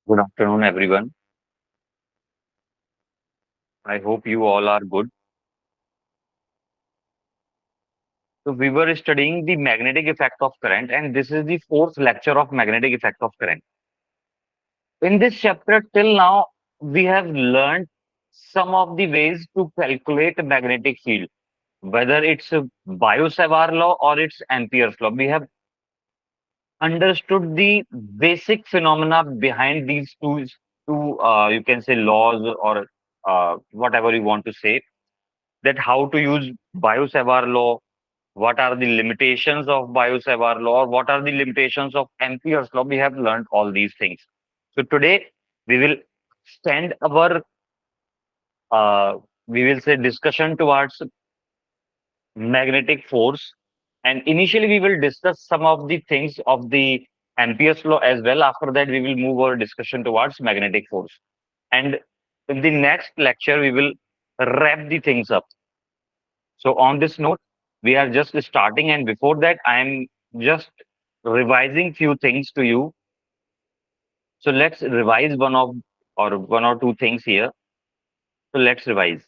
Good afternoon, everyone. I hope you all are good. So, we were studying the magnetic effect of current, and this is the fourth lecture of magnetic effect of current. In this chapter, till now, we have learned some of the ways to calculate magnetic field, whether it's a Biot-Savart law or it's Ampere's law. We have understood the basic phenomena behind these two, you can say laws or whatever you want to say. That how to use Biot-Savart law, what are the limitations of Biot-Savart law, what are the limitations of Ampere's law. We have learned all these things. So today we will send our uh, we will say discussion towards magnetic force, and initially we will discuss some of the things of the Ampere's law as well. After that, we will move our discussion towards magnetic force, and in the next lecture we will wrap the things up. So on this note, we are just starting, and before that, I am just revising few things to you. So let's revise one or two things here. So let's revise.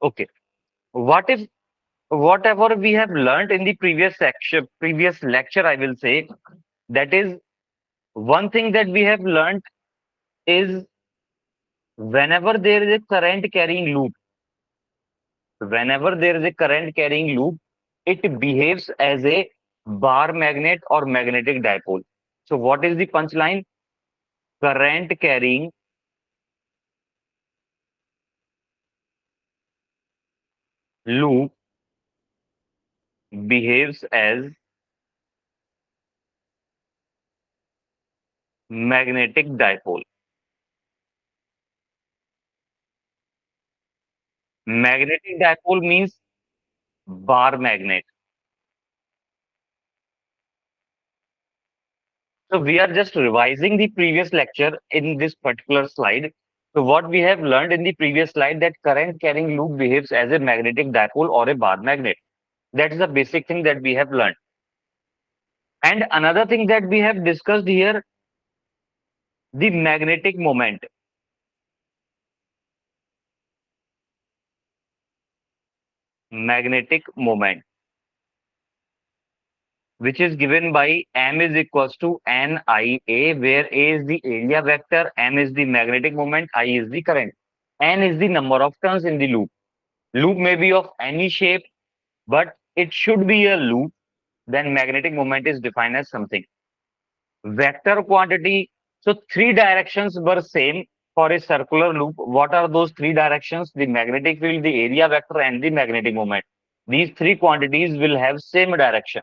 Okay. What if whatever we have learned in the previous lecture, I will say that is one thing that we have learned is whenever there is a current carrying loop, whenever there is a current carrying loop, it behaves as a bar magnet or magnetic dipole. So what is the punchline? Current carrying loop behaves as magnetic dipole. Magnetic dipole means bar magnet. So we are just revising the previous lecture in this particular slide. So what we have learned in the previous slide that current carrying loop behaves as a magnetic dipole or a bar magnet. That is the basic thing that we have learned. And another thing that we have discussed here, the magnetic moment. Magnetic moment, which is given by m is equals to NIA, where A is the area vector, m is the magnetic moment, I is the current. N is the number of turns in the loop. Loop may be of any shape, but it should be a loop. Then magnetic moment is defined as something. Vector quantity. So three directions were same for a circular loop. What are those three directions? The magnetic field, the area vector, and the magnetic moment. These three quantities will have same direction.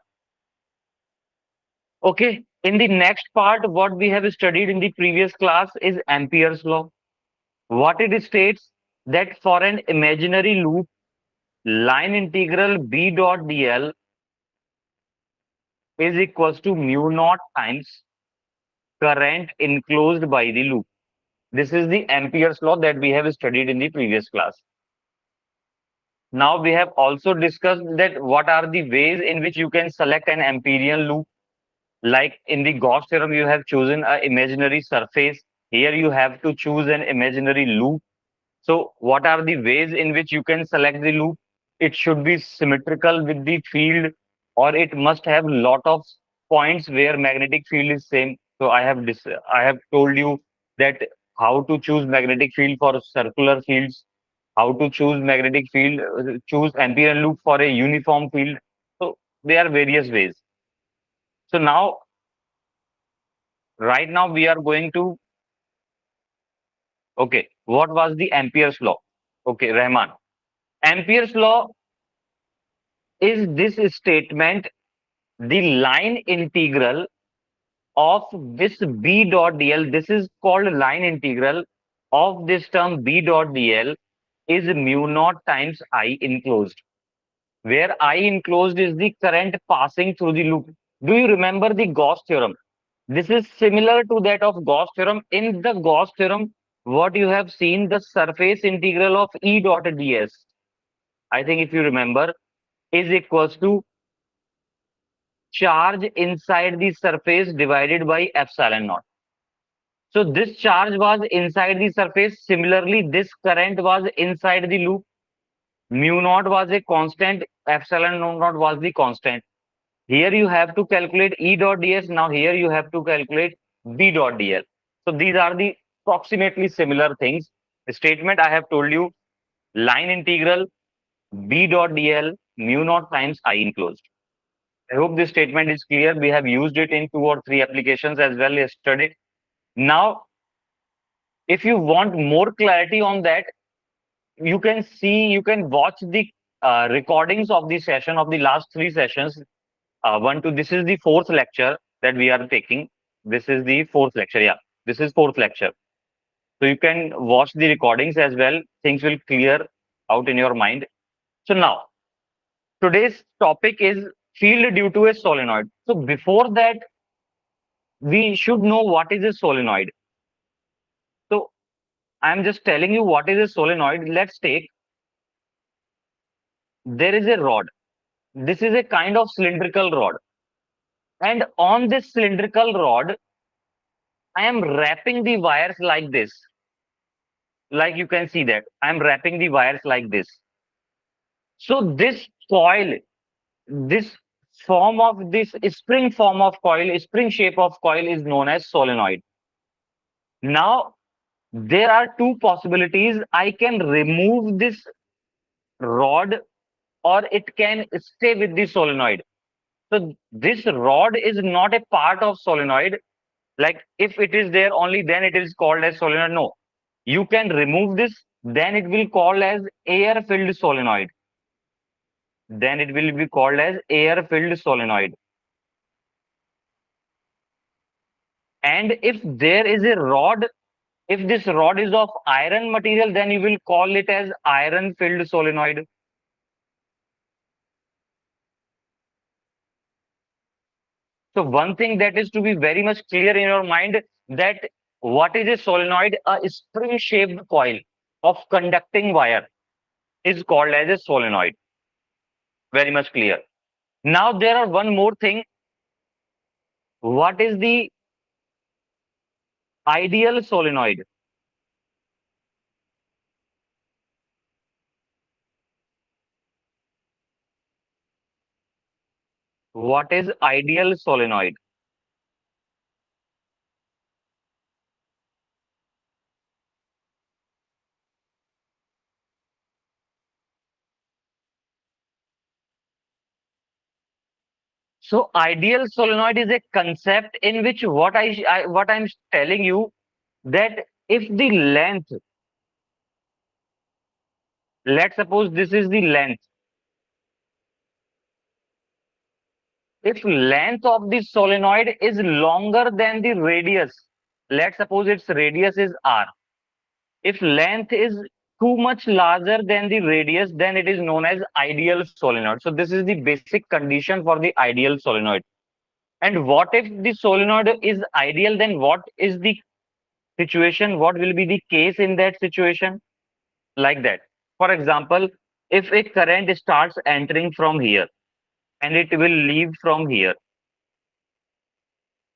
Okay. In the next part, what we have studied in the previous class is Ampere's law. What it states that for an imaginary loop, line integral B dot dl is equals to mu naught times current enclosed by the loop. This is the Ampere's law that we have studied in the previous class. Now we have also discussed that what are the ways in which you can select an Amperian loop. Like in the Gauss theorem, you have chosen an imaginary surface. Here you have to choose an imaginary loop. So what are the ways in which you can select the loop? It should be symmetrical with the field, or it must have lot of points where magnetic field is same. So I have told you that how to choose magnetic field for circular fields, how to choose magnetic field, choose Amperian loop for a uniform field. So there are various ways. So now, right now we are going to, okay, what was the Ampere's law? Okay, Rahman. Ampere's law is this statement, the line integral of this B dot dl, this is called line integral of this term B dot dl is mu naught times I enclosed, where I enclosed is the current passing through the loop. Do you remember the Gauss theorem? This is similar to that of Gauss theorem. In the Gauss theorem, what you have seen, the surface integral of E dot ds, I think if you remember, is equals to charge inside the surface divided by epsilon naught. So this charge was inside the surface. Similarly, this current was inside the loop. Mu naught was a constant, epsilon naught was the constant. Here you have to calculate E dot ds. Now here you have to calculate B dot dl. So these are the approximately similar things. The statement I have told you, line integral B dot dl mu naught times I enclosed. I hope this statement is clear. We have used it in 2 or 3 applications as well yesterday. Now, if you want more clarity on that, you can watch the recordings of the session of the last 3 sessions. This is the fourth lecture that we are taking. This is the fourth lecture. Yeah, this is fourth lecture. So you can watch the recordings as well. Things will clear out in your mind. So now, today's topic is field due to a solenoid. So before that, we should know what is a solenoid. So I'm just telling you what is a solenoid. Let's take, there is a rod. This is a kind of cylindrical rod. And on this cylindrical rod, I am wrapping the wires like this. Like you can see that I'm wrapping the wires like this. So this coil, this this spring form of coil, spring shape of coil is known as solenoid. Now, there are two possibilities. I can remove this rod or it can stay with the solenoid. So this rod is not a part of solenoid. Like if it is there only then it is called as solenoid. No, you can remove this, then it will called as air filled solenoid. Then it will be called as air filled solenoid. And if there is a rod, if this rod is of iron material, then you will call it as iron filled solenoid. So one thing that is to be very much clear in your mind, that what is a solenoid? A spring shaped coil of conducting wire is called as a solenoid. Very much clear. Now there are one more thing. What is the ideal solenoid? What is ideal solenoid? So ideal solenoid is a concept in which what I'm telling you, that if the length, let's suppose this is the length. If length of the solenoid is longer than the radius, let's suppose its radius is r. If length is too much larger than the radius, then it is known as ideal solenoid. So this is the basic condition for the ideal solenoid. And what if the solenoid is ideal? Then what is the situation? What will be the case in that situation? Like that. For example, if a current starts entering from here and it will leave from here,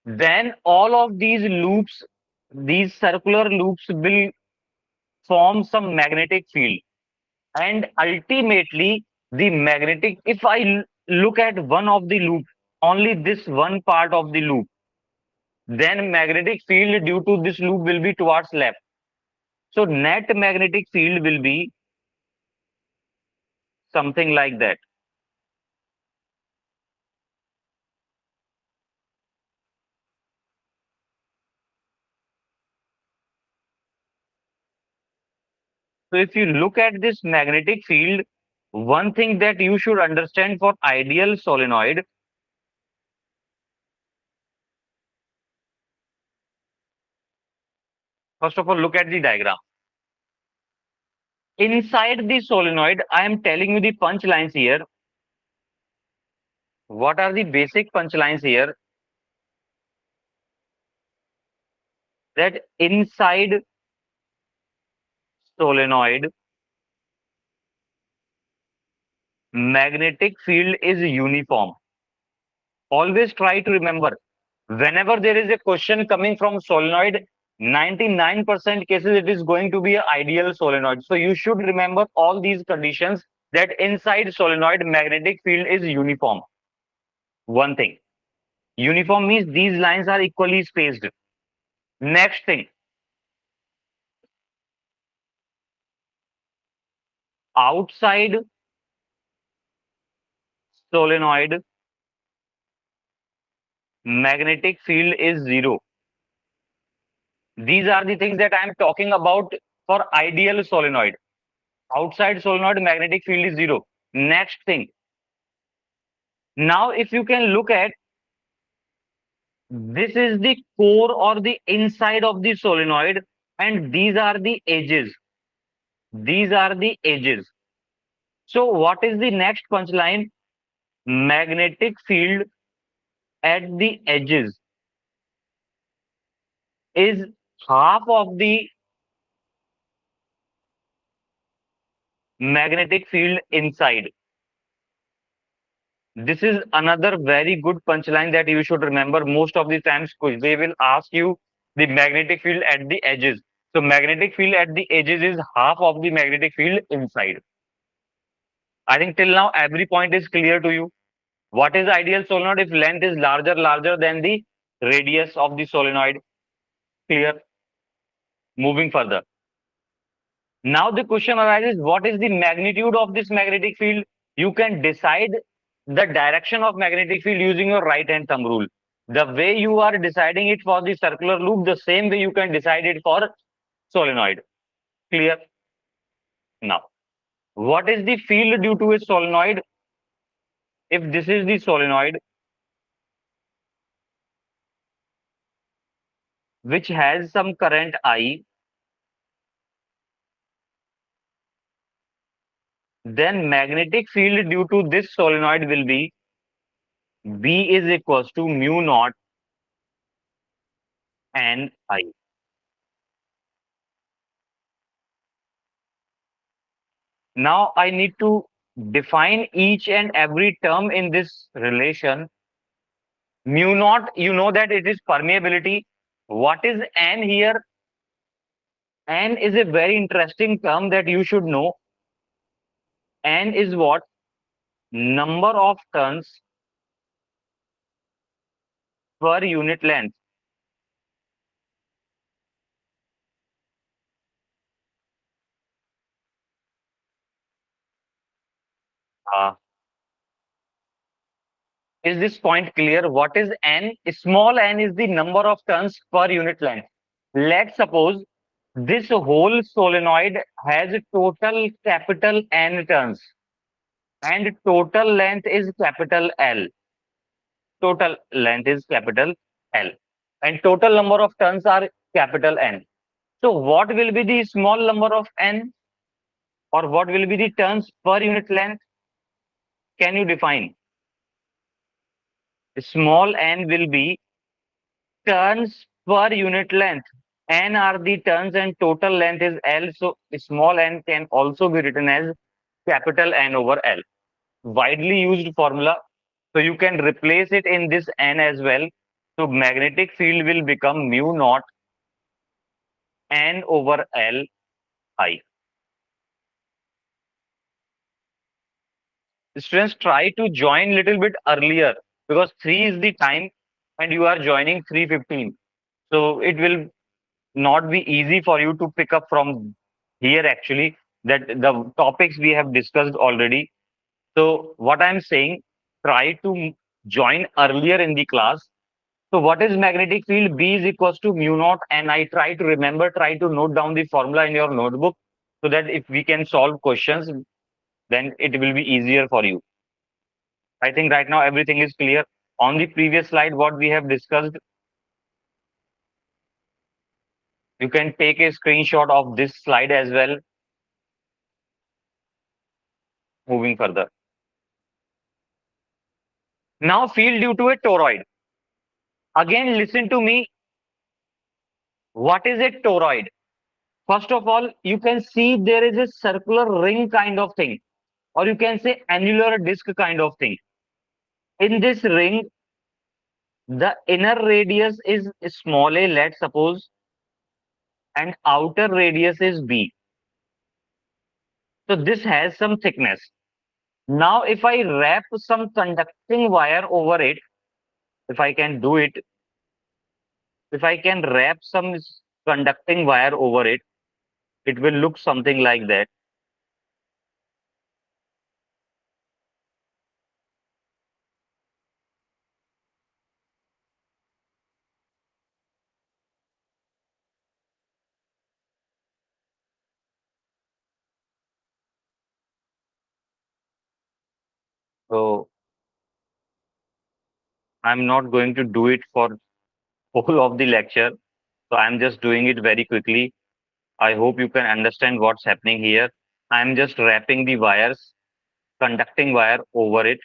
then all of these loops, these circular loops will form some magnetic field. And ultimately, the magnetic, if I look at one of the loop, only this one part of the loop, then magnetic field due to this loop will be towards left. So net magnetic field will be something like that. So if you look at this magnetic field, one thing that you should understand for ideal solenoid, first of all, look at the diagram. Inside the solenoid, I am telling you the punch lines here. What are the basic punch lines here? That inside solenoid, magnetic field is uniform. Always try to remember, whenever there is a question coming from solenoid, 99% cases it is going to be an ideal solenoid. So you should remember all these conditions, that inside solenoid magnetic field is uniform. One thing. Uniform means these lines are equally spaced. Next thing, outside solenoid magnetic field is zero. These are the things that I am talking about for ideal solenoid. Outside solenoid magnetic field is zero. Next thing. Now, if you can look at, this is the core or the inside of the solenoid, and these are the edges. These are the edges. So, what is the next punchline? Magnetic field at the edges is half of the magnetic field inside. This is another very good punchline that you should remember. Most of the times they will ask you the magnetic field at the edges. So magnetic field at the edges is half of the magnetic field inside. I think till now every point is clear to you. What is ideal solenoid if length is larger than the radius of the solenoid? Clear. Moving further. Now the question arises, what is the magnitude of this magnetic field? You can decide the direction of magnetic field using your right hand thumb rule. The way you are deciding it for the circular loop, the same way you can decide it for solenoid. Clear? Now, what is the field due to a solenoid? If this is the solenoid which has some current I, then magnetic field due to this solenoid will be B is equals to mu naught and I. Now I need to define each and every term in this relation. Mu naught, you know that it is permeability. What is N here? N is a very interesting term that you should know. N is what? Number of turns per unit length. Uh, is this point clear? What is N? Small n is the number of turns per unit length. Let's suppose this whole solenoid has total capital N turns and total length is capital L. Total length is capital L. And total number of turns are capital N. So what will be the small number of N, or what will be the turns per unit length? Can you define? Small n will be turns per unit length. N are the turns and total length is L. So small n can also be written as capital N over L. Widely used formula. So you can replace it in this N as well. So magnetic field will become mu naught N over L I. Students, try to join little bit earlier because 3 is the time and you are joining 3:15. So it will not be easy for you to pick up from here actually, that the topics we have discussed already. So what I'm saying, try to join earlier in the class. So what is magnetic field? B is equals to mu naught, and I try to remember, try to note down the formula in your notebook so that if we can solve questions, then it will be easier for you. I think right now everything is clear. On the previous slide, what we have discussed, you can take a screenshot of this slide as well. Moving further. Now field due to a toroid. Again, listen to me. What is a toroid? First of all, you can see there is a circular ring kind of thing, or you can say annular disc kind of thing. In this ring, The inner radius is small a, let's suppose, and outer radius is b. So this has some thickness. Now, if I wrap some conducting wire over it, if I can do it, if I can wrap some conducting wire over it, it will look something like that. So I'm not going to do it for whole of the lecture. So I'm just doing it very quickly. I hope you can understand what's happening here. I'm just wrapping the wires, conducting wire over it.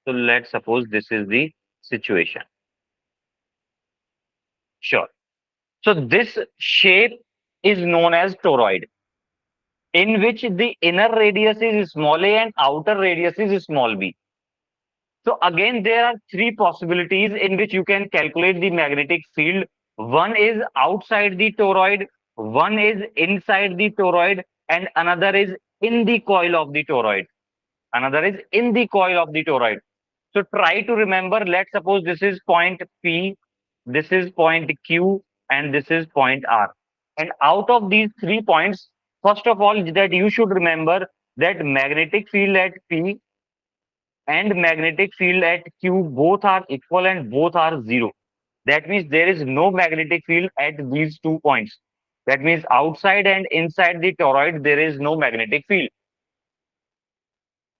So let's suppose this is the situation. Sure. So this shape is known as toroid, in which the inner radius is small a and outer radius is small b. So again, there are three possibilities in which you can calculate the magnetic field. One is outside the toroid, one is inside the toroid, and another is in the coil of the toroid. Another is in the coil of the toroid. So try to remember, let's suppose this is point P, this is point Q, and this is point R. And out of these 3 points, first of all, that you should remember that magnetic field at P and magnetic field at Q both are equal and both are zero. That means there is no magnetic field at these 2 points. That means outside and inside the toroid, there is no magnetic field.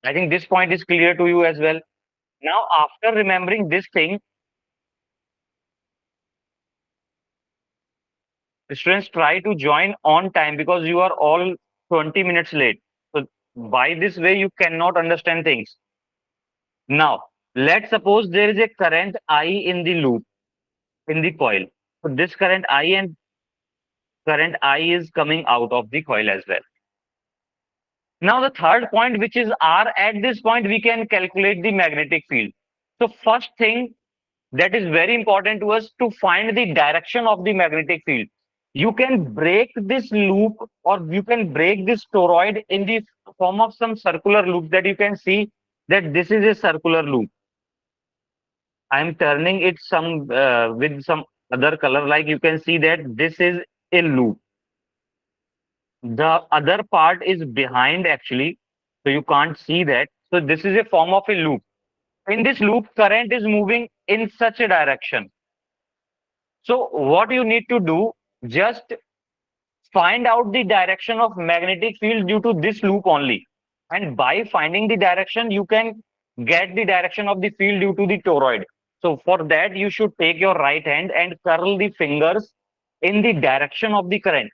I think this point is clear to you as well. Now, after remembering this thing, students try to join on time because you are all 20 minutes late. So, by this way, you cannot understand things. Now, let's suppose there is a current I in the loop, in the coil. So, this current I is coming out of the coil as well. Now, the third point, which is R, at this point, we can calculate the magnetic field. So, first thing that is very important to us to find the direction of the magnetic field. You can break this loop or you can break this toroid in the form of some circular loops that you can see that this is a circular loop. I am turning it some with some other color, like you can see that this is a loop. The other part is behind actually, so you can't see that. So this is a form of a loop. In this loop, current is moving in such a direction. So what you need to do, just find out the direction of magnetic field due to this loop only. And by finding the direction, you can get the direction of the field due to the toroid. So for that, you should take your right hand and curl the fingers in the direction of the current.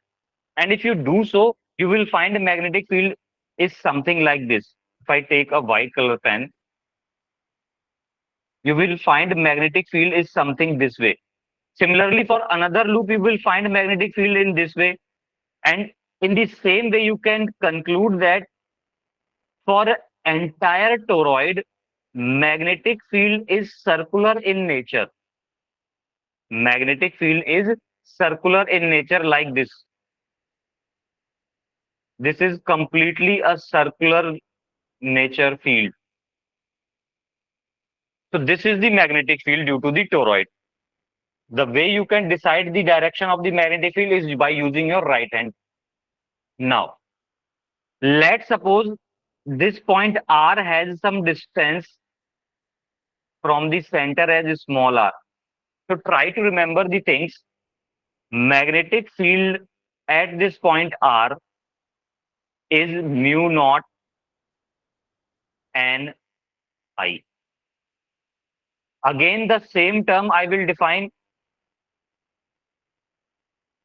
And if you do so, you will find the magnetic field is something like this. If I take a white color pen, you will find magnetic field is something this way. Similarly, for another loop, you will find magnetic field in this way. And in the same way, you can conclude that for entire toroid, magnetic field is circular in nature. Magnetic field is circular in nature like this. This is completely a circular nature field. So this is the magnetic field due to the toroid. The way you can decide the direction of the magnetic field is by using your right hand. Now, let's suppose this point R has some distance from the center as small r. So try to remember the things. Magnetic field at this point R is mu naught n I. Again, the same term I will define.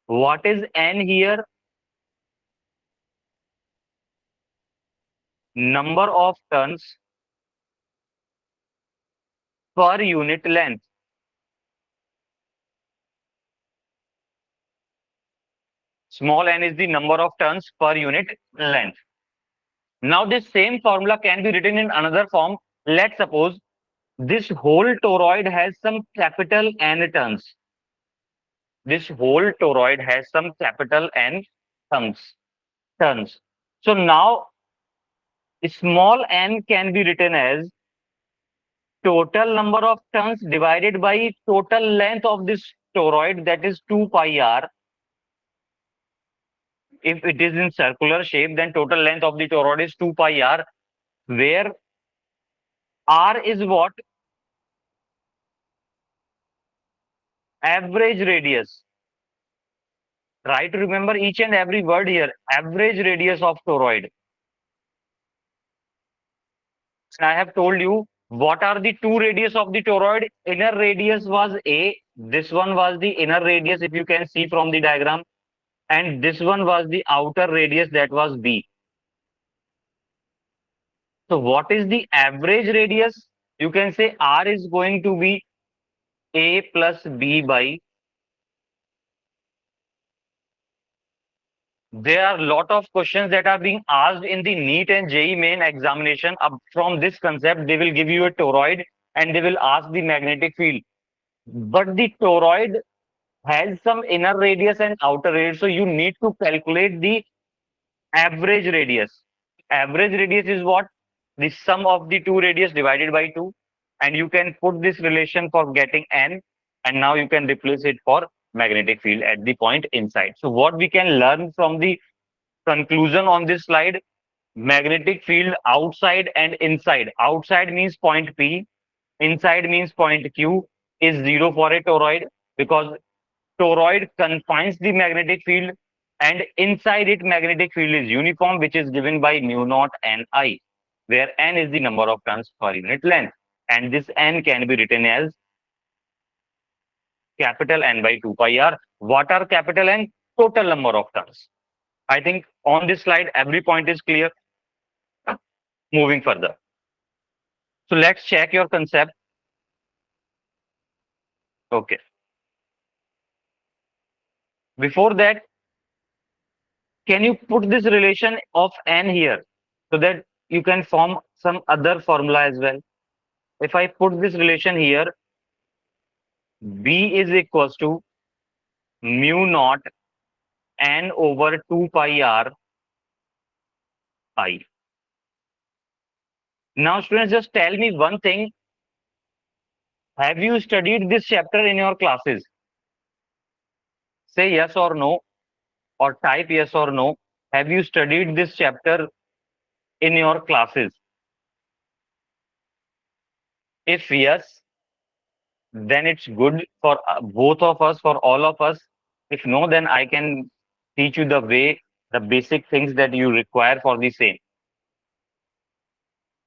What is n here? Number of turns per unit length. Small n is the number of turns per unit length. Now, this same formula can be written in another form. Let's suppose This whole toroid has some capital N turns. This whole toroid has some capital N turns. Turns. So now small n can be written as total number of turns divided by total length of this toroid, that is 2 pi r. If it is in circular shape, then total length of the toroid is 2 pi r, where r is what? Average radius. Try to remember each and every word here. Average radius of toroid. I have told you what are the two radius of the toroid. Inner radius was A. This one was the inner radius, if you can see from the diagram. And this one was the outer radius, that was B. So what is the average radius? You can say R is going to be A plus B by. There are a lot of questions that are being asked in the NEET and JEE main examination. From this concept, they will give you a toroid and they will ask the magnetic field. But the toroid has some inner radius and outer radius. So you need to calculate the average radius. Average radius is what? The sum of the two radius divided by 2. And you can put this relation for getting n. And now you can replace it for magnetic field at the point inside. So what we can learn from the conclusion on this slide: magnetic field outside and inside. Outside means point P, inside means point Q, is zero for a toroid, because toroid confines the magnetic field, and inside it magnetic field is uniform, which is given by mu naught n I, where n is the number of turns per unit length. And this n can be written as capital N by 2 pi r. What are capital N? Total number of turns. I think on this slide, every point is clear. Moving further. So let's check your concept. Okay. Before that, can you put this relation of n here so that you can form some other formula as well? If I put this relation here, B is equals to mu naught n over 2 pi r I. Now, students, just tell me one thing. Have you studied this chapter in your classes? Say yes or no, or type yes or no. Have you studied this chapter in your classes? If yes, then it's good for both of us, for all of us. If no, then I can teach you the way, the basic things that you require for the same.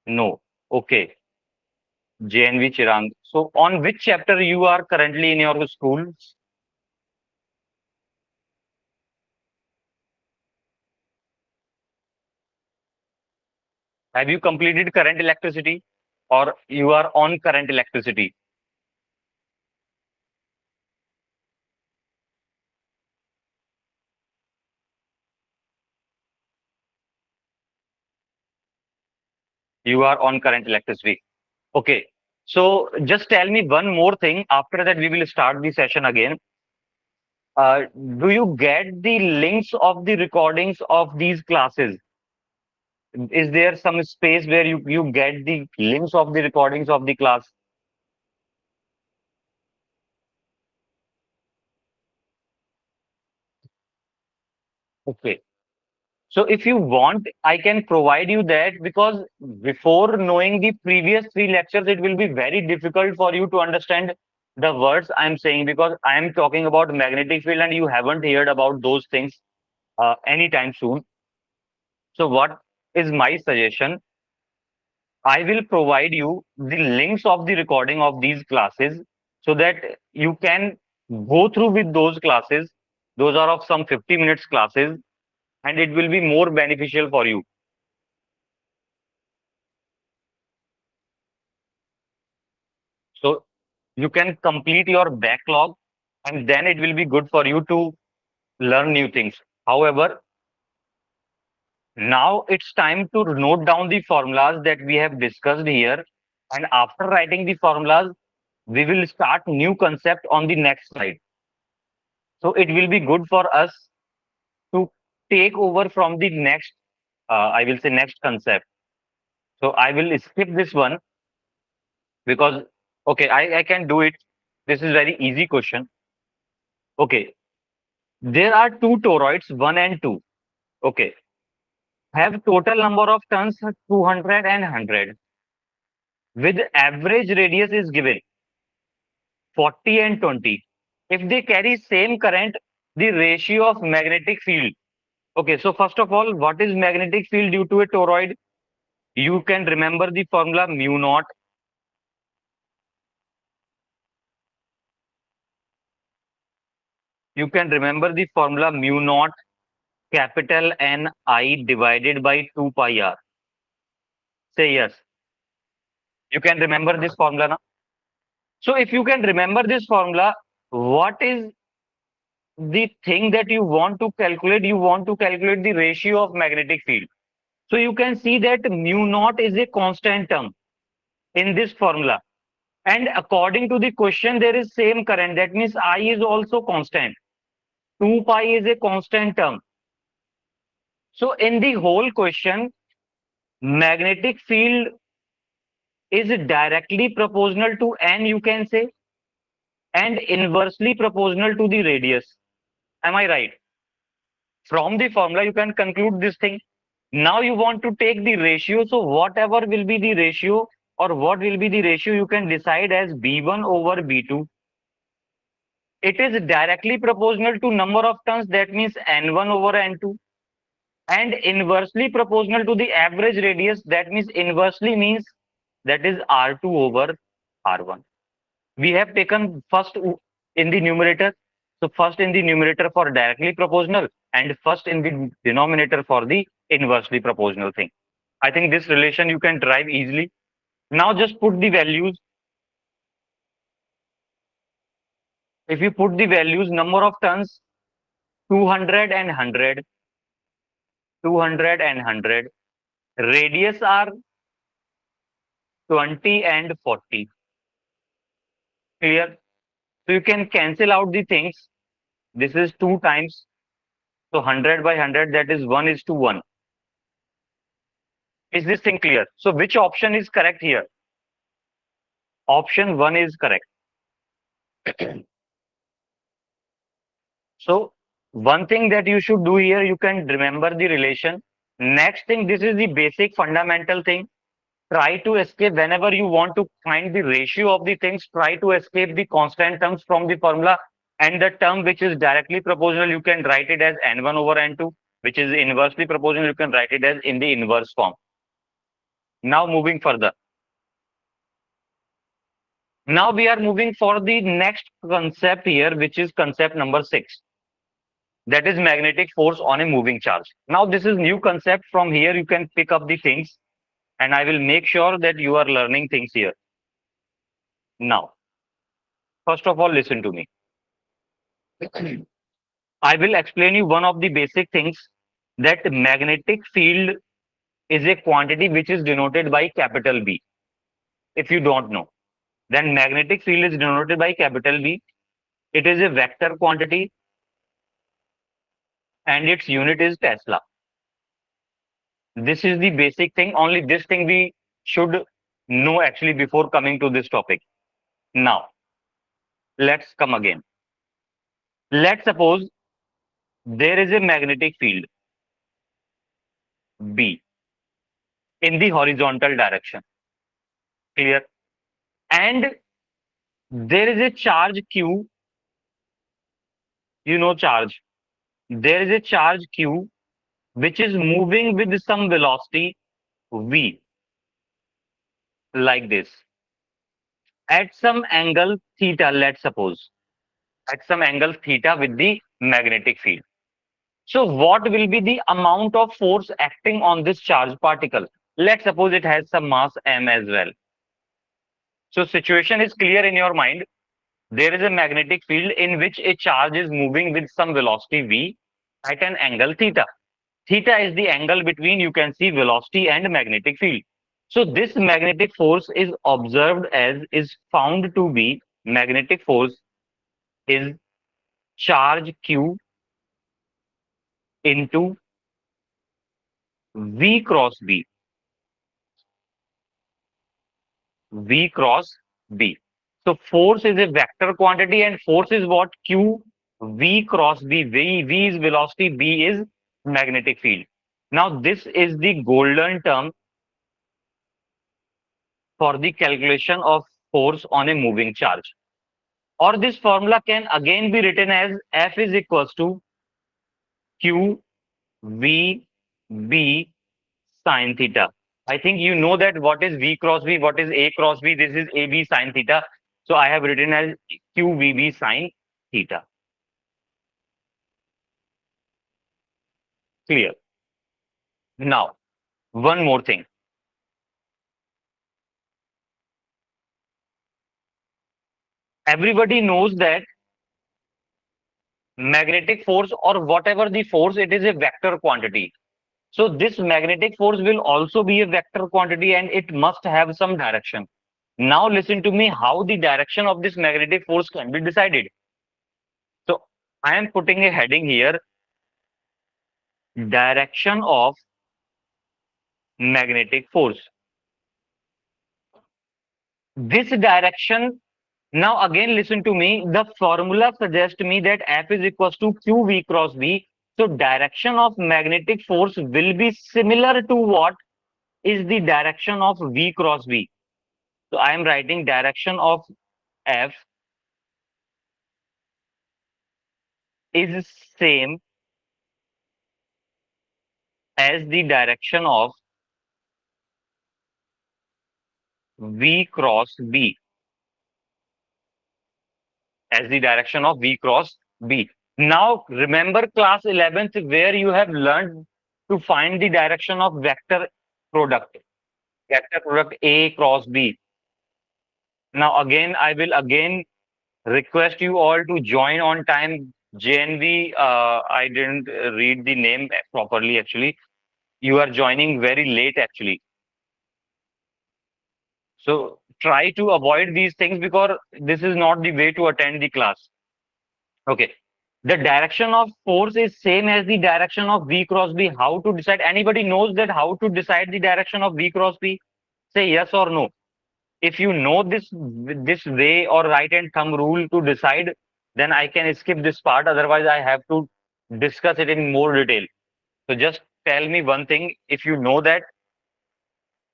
No. Okay. JNV Chirang. So, on which chapter you are currently in your school? Have you completed current electricity, or you are on current electricity? You are on current electricity. Okay. So, just tell me one more thing. After that, we will start the session again. Do you get the links of the recordings of these classes? Is there some space where you get the links of the recordings of the class? Okay. So if you want, I can provide you that, because before knowing the previous three lectures, it will be very difficult for you to understand the words I'm saying, because I am talking about magnetic field and you haven't heard about those things anytime soon. So what is my suggestion? I will provide you the links of the recording of these classes so that you can go through with those classes. Those are of some 50 minutes classes, and it will be more beneficial for you. So you can complete your backlog, and then it will be good for you to learn new things. However, now it's time to note down the formulas that we have discussed here. And after writing the formulas, we will start new concept on the next slide. So it will be good for us to take over from the next, I will say next concept. So I will skip this one because, okay, I can do it. This is very easy question. Okay, there are two toroids, 1 and 2. Okay, have total number of turns 200 and 100. With average radius is given 40 and 20. If they carry same current, the ratio of magnetic field. Okay, so first of all, what is magnetic field due to a toroid? You can remember the formula mu naught. You can remember the formula mu naught capital N I divided by 2 pi r. Say yes. You can remember this formula now. So if you can remember this formula, what is the thing that you want to calculate? You want to calculate the ratio of magnetic field. So you can see that mu naught is a constant term in this formula. And according to the question, there is same current. That means I is also constant. 2 pi is a constant term. So in the whole question, magnetic field is directly proportional to n, you can say, and inversely proportional to the radius. Am I right? From the formula, you can conclude this thing. Now you want to take the ratio. So whatever will be the ratio or what will be the ratio, you can decide as B1 over B2. It is directly proportional to number of turns. That means N1 over N2. And inversely proportional to the average radius. That means inversely means that is R2 over R1. We have taken first in the numerator. So first in the numerator for directly proportional and first in the denominator for the inversely proportional thing. I think this relation you can derive easily. Now just put the values. If you put the values, number of turns 200 and 100, 200 and 100. Radius are 20 and 40. Clear? So you can cancel out the things. This is 2 times. So 100 by 100, that is 1 is to 1. Is this thing clear? So which option is correct here? Option 1 is correct. So one thing that you should do here, you can remember the relation. Next thing, this is the basic fundamental thing. Try to escape whenever you want to find the ratio of the things, try to escape the constant terms from the formula, and the term which is directly proportional, you can write it as N1 over N2, which is inversely proportional, you can write it as in the inverse form. Now moving further. Now we are moving for the next concept here, which is concept number 6. That is magnetic force on a moving charge. Now this is new concept. From here you can pick up the things and I will make sure that you are learning things here. Now, first of all, listen to me. I will explain you one of the basic things, that magnetic field is a quantity which is denoted by capital B. If you don't know, then magnetic field is denoted by capital B. It is a vector quantity and its unit is Tesla. This is the basic thing. Only this thing we should know actually before coming to this topic. Now, let's come again. Let's suppose there is a magnetic field B in the horizontal direction. Clear? And there is a charge Q, you know charge. There is a charge Q which is moving with some velocity V, like this. At some angle theta, let's suppose. At some angle theta with the magnetic field. So what will be the amount of force acting on this charged particle? Let's suppose it has some mass m as well. So situation is clear in your mind. There is a magnetic field in which a charge is moving with some velocity v at an angle theta. Theta is the angle between, you can see, velocity and magnetic field. So this magnetic force is observed as is found to be magnetic force is charge Q into V cross B. V cross B. So force is a vector quantity and force is what? Q V cross B. V is velocity, B is magnetic field. Now this is the golden term for the calculation of force on a moving charge. Or this formula can again be written as F is equals to Q V B sine theta. I think you know that what is V cross V, what is A cross B. This is AB sine theta. So I have written as QVB sine theta. Clear. Now, one more thing. Everybody knows that magnetic force or whatever the force, it is a vector quantity. So this magnetic force will also be a vector quantity and it must have some direction. Now listen to me how the direction of this magnetic force can be decided. So I am putting a heading here, direction of magnetic force. This direction, now again listen to me, the formula suggests me that F is equals to QV cross B. So direction of magnetic force will be similar to what is the direction of V cross B. So I am writing direction of F is same as the direction of V cross B, as the direction of V cross B. Now remember class 11th where you have learned to find the direction of vector product A cross B. Now again, I will again request you all to join on time. JNV, I didn't read the name properly actually. You are joining very late actually. So try to avoid these things because this is not the way to attend the class. Okay. The direction of force is same as the direction of V cross B. How to decide? Anybody knows that how to decide the direction of V cross B? Say yes or no. If you know this way or right hand thumb rule to decide, then I can skip this part. Otherwise, I have to discuss it in more detail. So just tell me one thing. If you know that,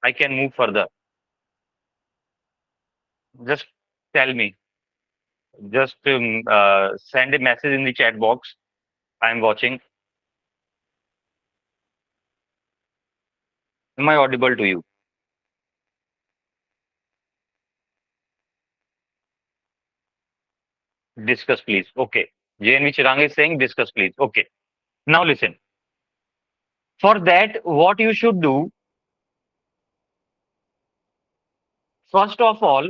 I can move further. Just tell me. Just send a message in the chat box. I'm watching. Am I audible to you? Discuss, please. Okay. JNV Chirang is saying discuss, please. Okay. Now listen. For that, what you should do, first of all,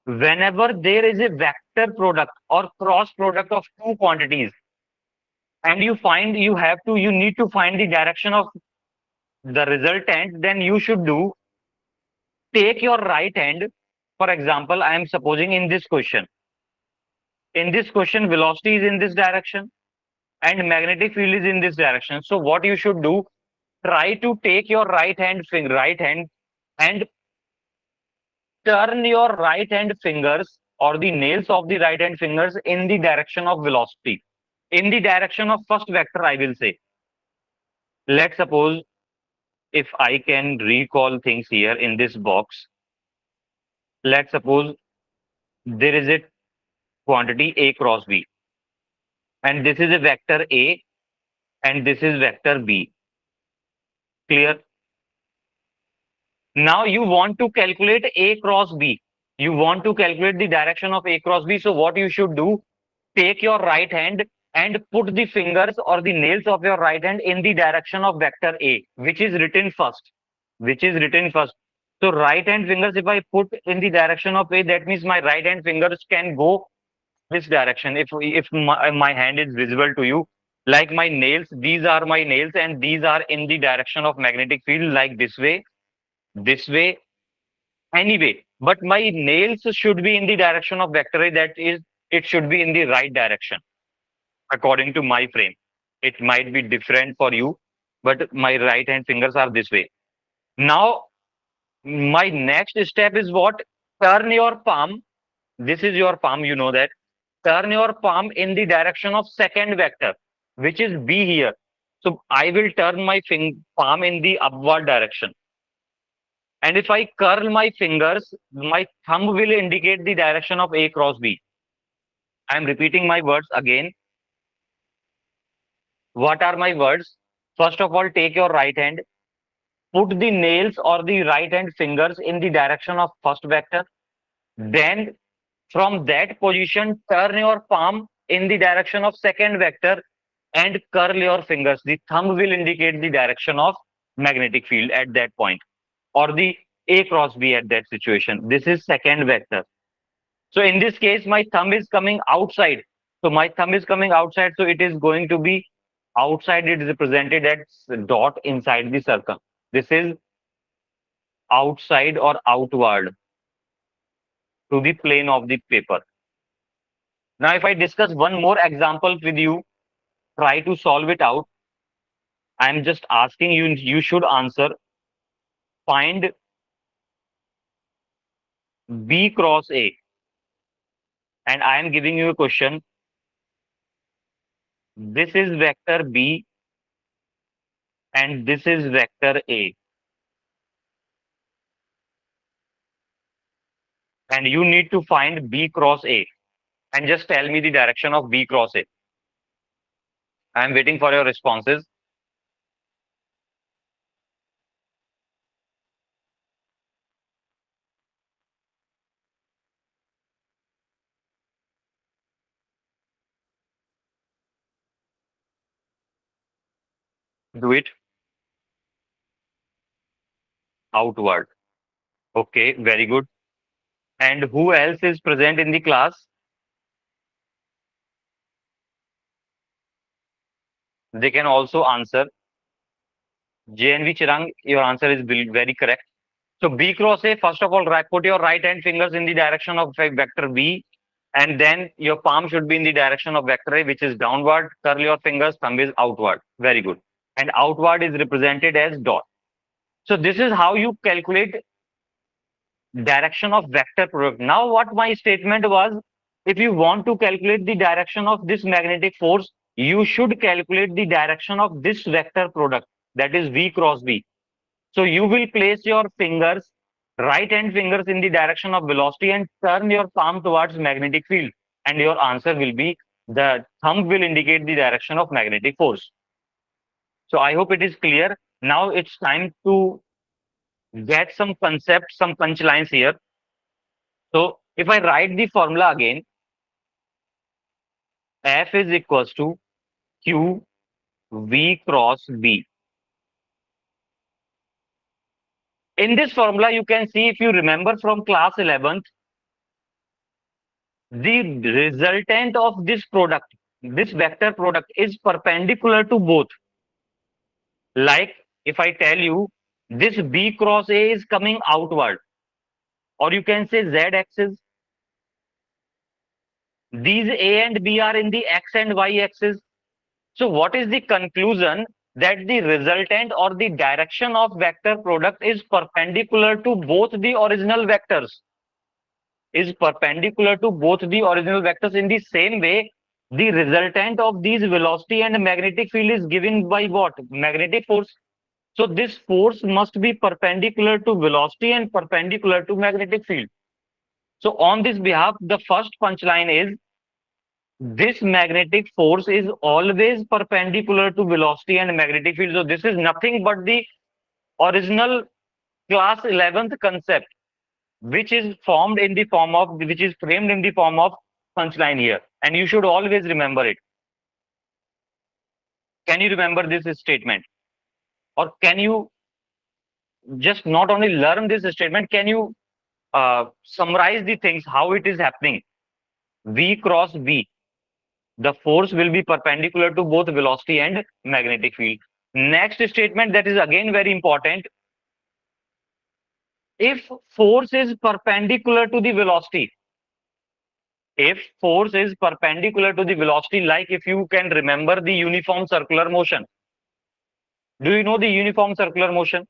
whenever there is a vector product or cross product of two quantities, and you need to find the direction of the resultant, then you should do take your right hand. For example, I am supposing in this question, velocity is in this direction and magnetic field is in this direction. So what you should do, try to take your right hand and turn your right hand fingers or the nails of the right hand fingers in the direction of velocity, in the direction of first vector, I will say. Let's suppose if I can recall things here in this box, let's suppose there is a quantity A cross B, and this is a vector A, and this is vector B. Clear? Now you want to calculate A cross B. You want to calculate the direction of A cross B. So what you should do, take your right hand and put the fingers or the nails of your right hand in the direction of vector A, which is written first. Which is written first. So right hand fingers, if I put in the direction of A, that means my right hand fingers can go this direction. If my hand is visible to you, like my nails, these are my nails, and these are in the direction of magnetic field, like this way. this way, anyway. But my nails should be in the direction of vector A, that is, it should be in the right direction according to my frame. It might be different for you, but my right hand fingers are this way. Now, my next step is what? Turn your palm. This is your palm, you know that. Turn your palm in the direction of second vector, which is B here. So I will turn my palm in the upward direction. And if I curl my fingers, my thumb will indicate the direction of A cross B. I am repeating my words again. What are my words? First of all, take your right hand, put the nails or the right hand fingers in the direction of first vector. Then from that position, turn your palm in the direction of second vector and curl your fingers. The thumb will indicate the direction of magnetic field at that point, or the A cross B at that situation. This is second vector. So in this case, my thumb is coming outside. So my thumb is coming outside. So it is going to be outside. It is represented as dot inside the circle. This is outside or outward to the plane of the paper. Now, if I discuss one more example with you, try to solve it out. I'm just asking you, you should answer. Find B cross A. And I am giving you a question. This is vector B and this is vector A. And you need to find B cross A. And just tell me the direction of B cross A. I'm waiting for your responses. Do it outward. Okay, very good. And who else is present in the class? They can also answer. JNV Chirang, your answer is very correct. So B cross A, first of all, put your right hand fingers in the direction of vector B, and then your palm should be in the direction of vector A, which is downward. Curl your fingers, thumb is outward. Very good. And outward is represented as dot. So this is how you calculate direction of vector product. Now, what my statement was, if you want to calculate the direction of this magnetic force, you should calculate the direction of this vector product, that is V cross B. So you will place your fingers, right hand fingers in the direction of velocity and turn your palm towards magnetic field. And your answer will be, the thumb will indicate the direction of magnetic force. So I hope it is clear. Now it's time to get some concepts, some punchlines here. So if I write the formula again, F is equals to Q V cross B. In this formula, you can see, if you remember from class 11th, the resultant of this product, this vector product, is perpendicular to both. Like if I tell you this B cross A is coming outward, or you can say Z axis, these A and B are in the X and Y axis. So what is the conclusion? That the resultant or the direction of vector product is perpendicular to both the original vectors. Is perpendicular to both the original vectors. In the same way, the resultant of these velocity and magnetic field is given by what? Magnetic force. So this force must be perpendicular to velocity and perpendicular to magnetic field. So on this behalf, the first punchline is, this magnetic force is always perpendicular to velocity and magnetic field. So this is nothing but the original class 11th concept, which is formed in the form of, which is framed in the form of punchline here. And you should always remember it. Can you remember this statement? Or can you just not only learn this statement, can you summarize the things, how it is happening? V cross V. The force will be perpendicular to both velocity and magnetic field. Next statement that is again very important. if force is perpendicular to the velocity, if force is perpendicular to the velocity, like if you can remember the uniform circular motion, do you know the uniform circular motion?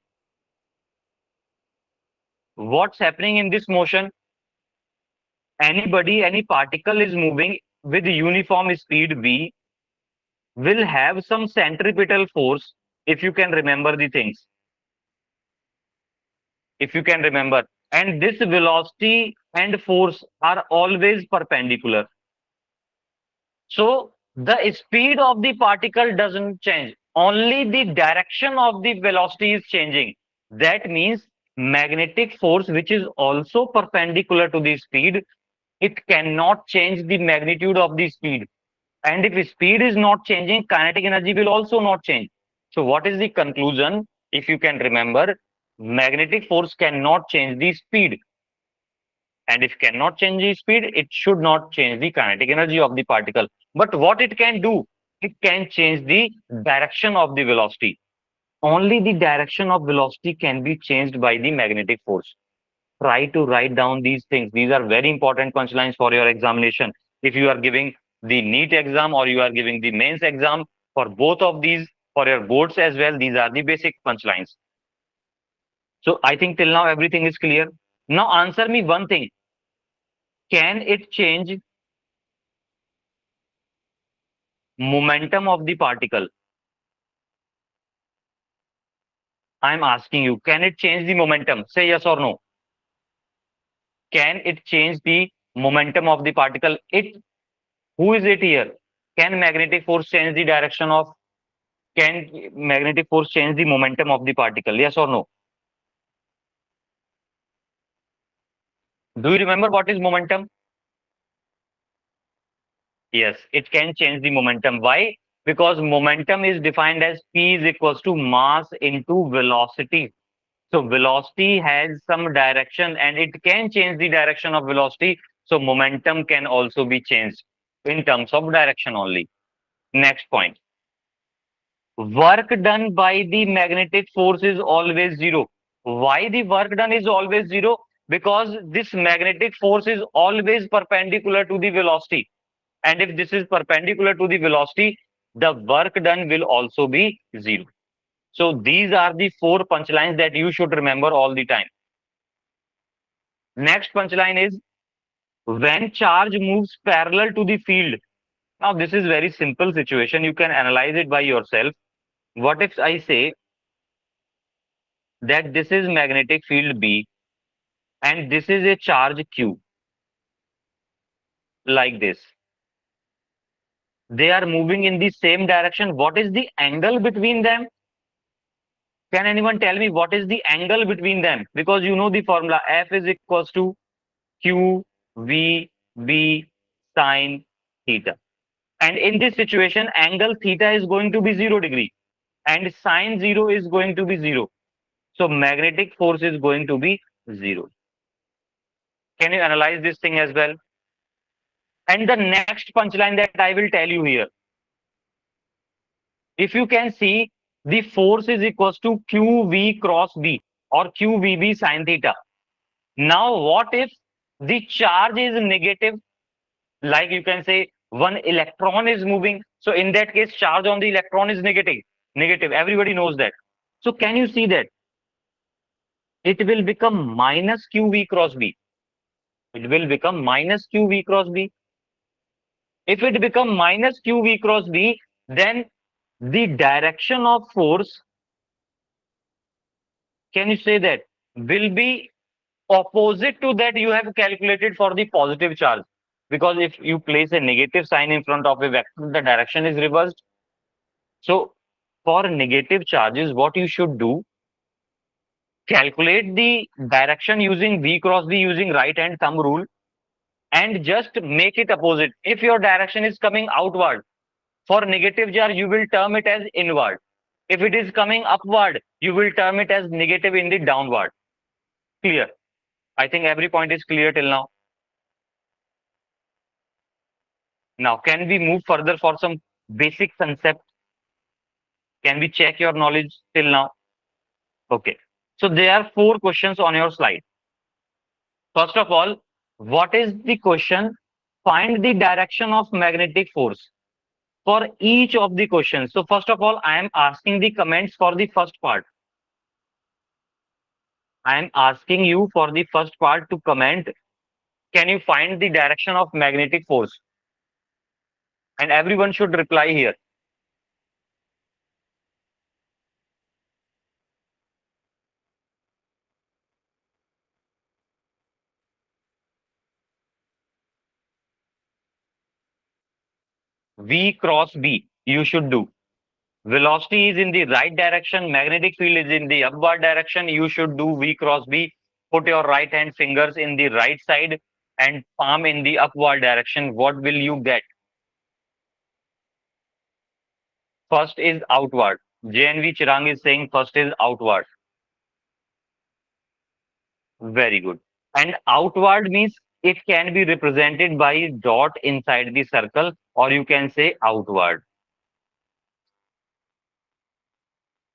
What's happening in this motion? Any particle is moving with uniform speed v will have some centripetal force, if you can remember the things, if you can remember. And this velocity and force are always perpendicular. So the speed of the particle doesn't change. Only the direction of the velocity is changing. That means magnetic force, which is also perpendicular to the speed, it cannot change the magnitude of the speed. And if speed is not changing, kinetic energy will also not change. So what is the conclusion? If you can remember, magnetic force cannot change the speed. And if cannot change the speed, it should not change the kinetic energy of the particle. But what it can do, it can change the direction of the velocity. Only the direction of velocity can be changed by the magnetic force. Try to write down these things. These are very important punchlines for your examination. If you are giving the NEET exam or you are giving the mains exam, for both of these, for your boards as well, these are the basic punchlines. So I think till now everything is clear. Now answer me one thing. Can it change momentum of the particle? I'm asking you, can it change the momentum? Say yes or no. Can it change the momentum of the particle? It, who is it here? Can magnetic force change the direction of, can magnetic force change the momentum of the particle? Yes or no? Do you remember what is momentum? Yes, it can change the momentum. Why? Because momentum is defined as P is equals to mass into velocity. So velocity has some direction and it can change the direction of velocity. So momentum can also be changed in terms of direction only. Next point. Work done by the magnetic force is always zero. Why the work done is always zero? Because this magnetic force is always perpendicular to the velocity. And if this is perpendicular to the velocity, the work done will also be zero. So these are the four punchlines that you should remember all the time. Next punchline is when charge moves parallel to the field. Now this is very simple situation. You can analyze it by yourself. What if I say that this is magnetic field B and this is a charge Q like this. They are moving in the same direction. What is the angle between them? Can anyone tell me what is the angle between them? Because you know the formula F is equals to Q V B sine theta. And in this situation, angle theta is going to be 0 degree and sine 0 is going to be 0. So magnetic force is going to be 0. Can you analyze this thing as well? And the next punchline that I will tell you here. If you can see, the force is equals to QV cross B or QVB sine theta. Now, what if the charge is negative? Like you can say one electron is moving. So in that case, charge on the electron is negative. Negative. Everybody knows that. So can you see that? It will become minus QV cross B. It will become minus QV cross B. If it become minus QV cross B, then the direction of force, can you say that, will be opposite to that you have calculated for the positive charge. Because if you place a negative sign in front of a vector, the direction is reversed. So for negative charges, what you should do, calculate the direction using V cross B using right hand thumb rule and just make it opposite. If your direction is coming outward, for negative charge, you will term it as inward. If it is coming upward, you will term it as negative in the downward. Clear? I think every point is clear till now. Now, can we move further for some basic concept? Can we check your knowledge till now? Okay. So there are four questions on your slide. First of all, what is the question? Find the direction of magnetic force for each of the questions. So first of all, I am asking the comments for the first part. I am asking you for the first part to comment. Can you find the direction of magnetic force? And everyone should reply here. V cross B, you should do. Velocity is in the right direction, magnetic field is in the upward direction. You should do V cross B. Put your right hand fingers in the right side and palm in the upward direction. What will you get? First is outward. JNV Chirang is saying first is outward. Very good. And outward means it can be represented by dot inside the circle, or you can say outward.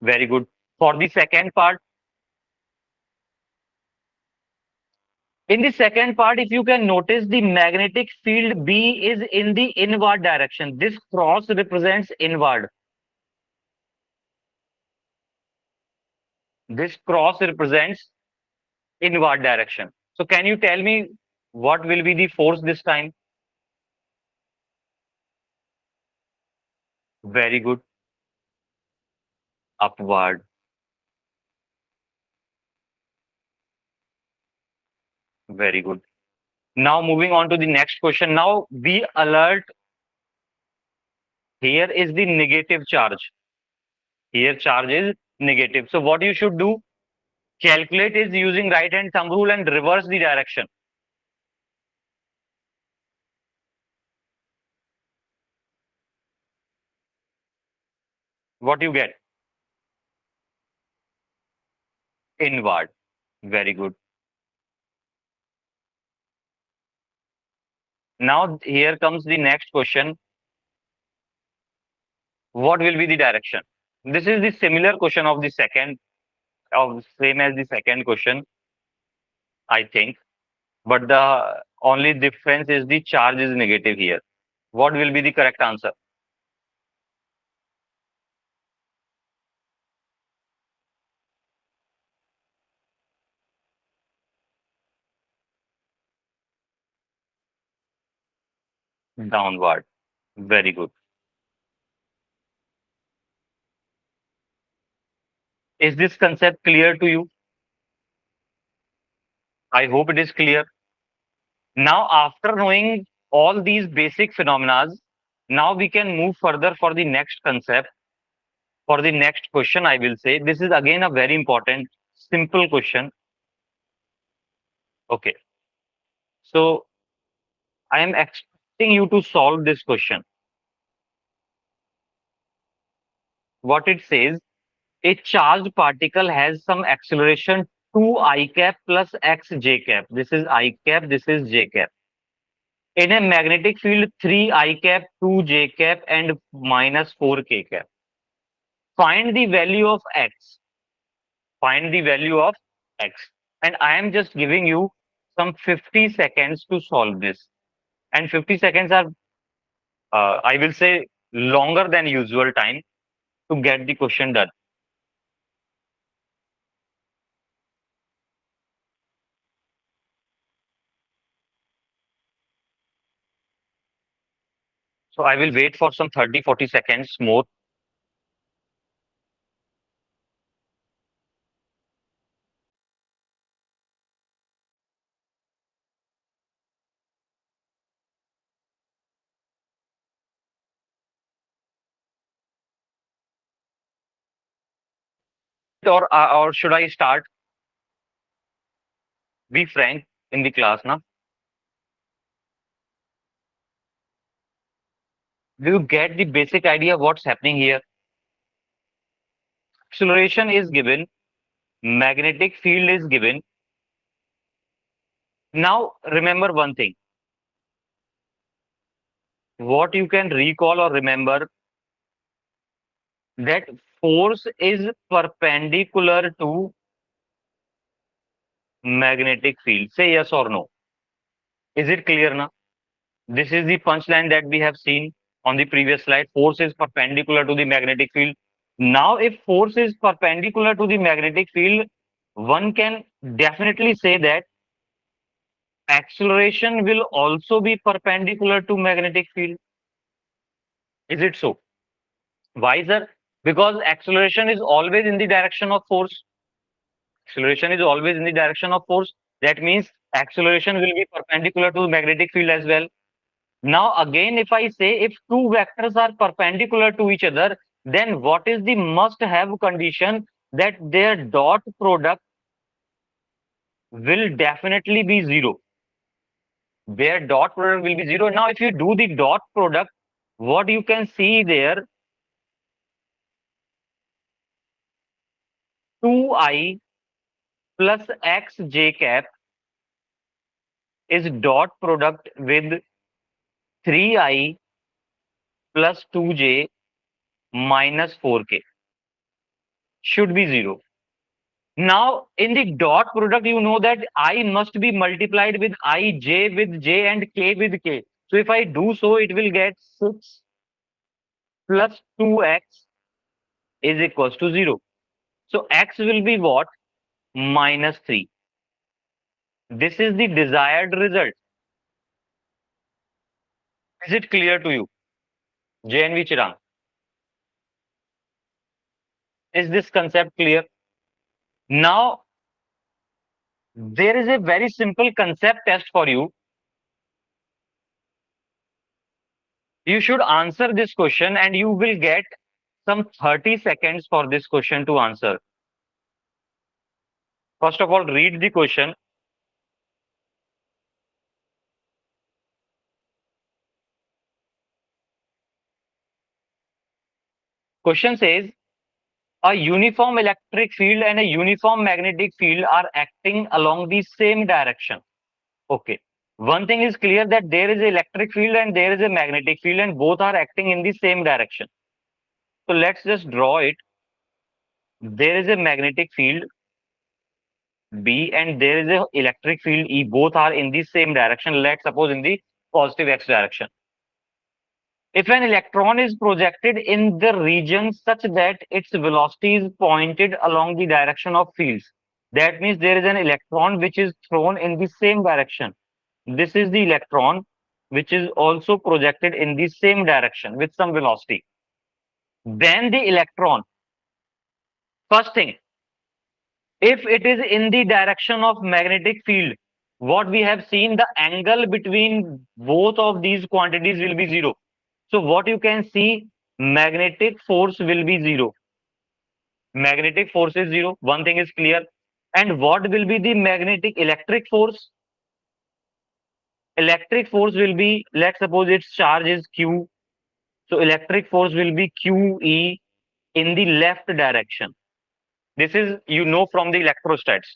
Very good. For the second part, in the second part, if you can notice, the magnetic field B is in the inward direction. This cross represents inward. This cross represents inward direction. So can you tell me what will be the force this time? Very good. Upward. Very good. Now moving on to the next question. Now be alert. Here is the negative charge. Here charge is negative. So what you should do? Calculate is using right hand thumb rule and reverse the direction. What you get? Inward. Very good. Now here comes the next question. What will be the direction? This is the similar question of the second, of same as the second question, I think. But the only difference is the charge is negative here. What will be the correct answer? Downward. Very good. Is this concept clear to you? I hope it is clear. Now, after knowing all these basic phenomena, now we can move further for the next concept. For the next question, I will say this is again a very important, simple question. Okay. So I am expecting you to solve this question. What it says, a charged particle has some acceleration 2 I cap plus x j cap. This is I cap, this is j cap. In a magnetic field, 3 I cap, 2 j cap, and minus 4 k cap. Find the value of x. Find the value of x. And I am just giving you some 50 seconds to solve this. And 50 seconds are, I will say, longer than usual time to get the question done. So I will wait for some 30, 40 seconds more. Or should I start? Be frank in the class now. Do you get the basic idea what's happening here? Acceleration is given, magnetic field is given. Now remember one thing. What you can recall or remember, that force is perpendicular to magnetic field? Say yes or no. Is it clear now? This is the punchline that we have seen on the previous slide. Force is perpendicular to the magnetic field. Now, if force is perpendicular to the magnetic field, one can definitely say that acceleration will also be perpendicular to magnetic field. Is it so? Why, sir? Because acceleration is always in the direction of force. Acceleration is always in the direction of force. That means acceleration will be perpendicular to the magnetic field as well. Now, again, if I say if two vectors are perpendicular to each other, then what is the must have condition that their dot product will definitely be zero? Their dot product will be zero. Now, if you do the dot product, what you can see there, 2i plus x j cap is dot product with 3i plus 2j minus 4k should be zero. Now, in the dot product, you know that I must be multiplied with I, j with j, and k with k. So, if I do so, it will get 6 plus 2x is equals to 0. So, x will be what? Minus 3. This is the desired result. Is it clear to you? JNV Chirang, is this concept clear? Now, there is a very simple concept test for you. You should answer this question and you will get some 30 seconds for this question to answer. First of all, read the question. Question says, a uniform electric field and a uniform magnetic field are acting along the same direction. Okay. One thing is clear that there is an electric field and there is a magnetic field and both are acting in the same direction. So let's just draw it. There is a magnetic field B and there is a electric field E. Both are in the same direction. Let's suppose in the positive X direction. If an electron is projected in the region such that its velocity is pointed along the direction of fields, that means there is an electron which is thrown in the same direction. This is the electron which is also projected in the same direction with some velocity. Then the electron, first thing, if it is in the direction of magnetic field, what we have seen, the angle between both of these quantities will be zero. So what you can see, magnetic force will be zero. Magnetic force is zero. One thing is clear. And what will be the magnetic electric force? Electric force will be, let's suppose its charge is Q. So electric force will be QE in the left direction. This is, you know, from the electrostats.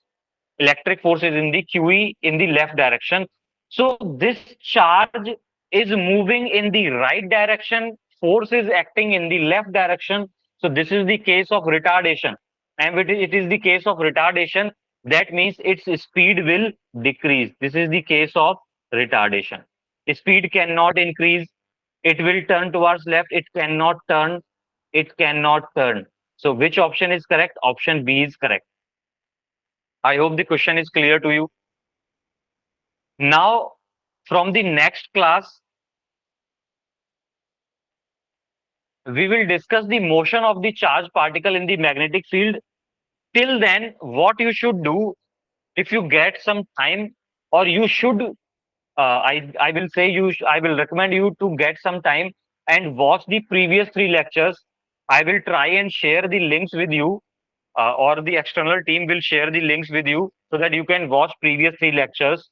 Electric force is in the QE in the left direction. So this charge is moving in the right direction. Force is acting in the left direction. So this is the case of retardation. And it is the case of retardation. That means its speed will decrease. This is the case of retardation. Speed cannot increase. It will turn towards left. It cannot turn. It cannot turn. So which option is correct? Option B is correct. I hope the question is clear to you. Now, from the next class, we will discuss the motion of the charged particle in the magnetic field. Till then, what you should do, if you get some time, or you should, I will say I will recommend you to get some time and watch the previous three lectures. I will try and share the links with you, or the external team will share the links with you so that you can watch previous three lectures.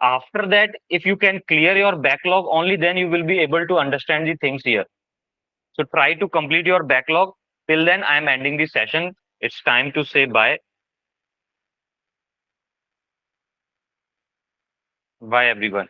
After that, if you can clear your backlog, only then you will be able to understand the things here. So try to complete your backlog. Till then, I am ending the session. It's time to say bye. Bye, everyone.